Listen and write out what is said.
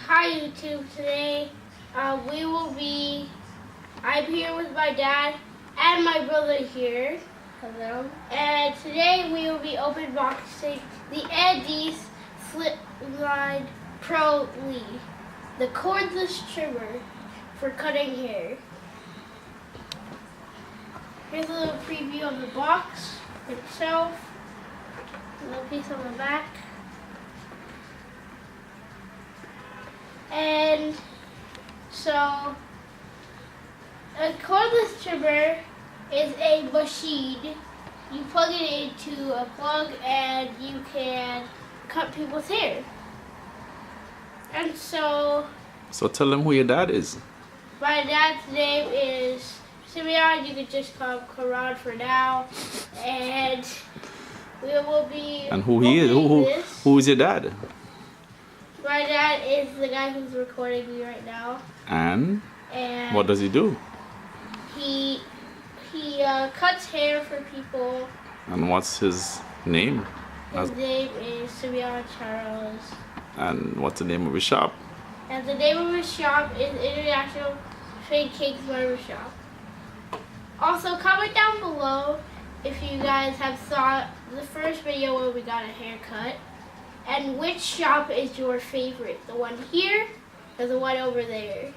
Hi YouTube, today I'm here with my dad and my brother here. Hello. And today we will be open boxing the Andis Flipline Pro Lee, the cordless trimmer for cutting hair. Here's a little preview of the box itself, a little piece on the back. And so, a cordless trimmer is a machine. You plug it into a plug and you can cut people's hair. And so tell them who your dad is. My dad's name is Simeon. You can just call him Karan for now. And we will be. And who he is? Who is your dad? My dad is the guy who's recording me right now. And what does he do? He cuts hair for people. And what's his name? His name is Simeon Charles. And what's the name of his shop? And the name of his shop is International Trade Kings Barber Shop. Also, comment down below if you guys have saw the first video where we got a haircut. And which shop is your favorite? The one here or the one over there?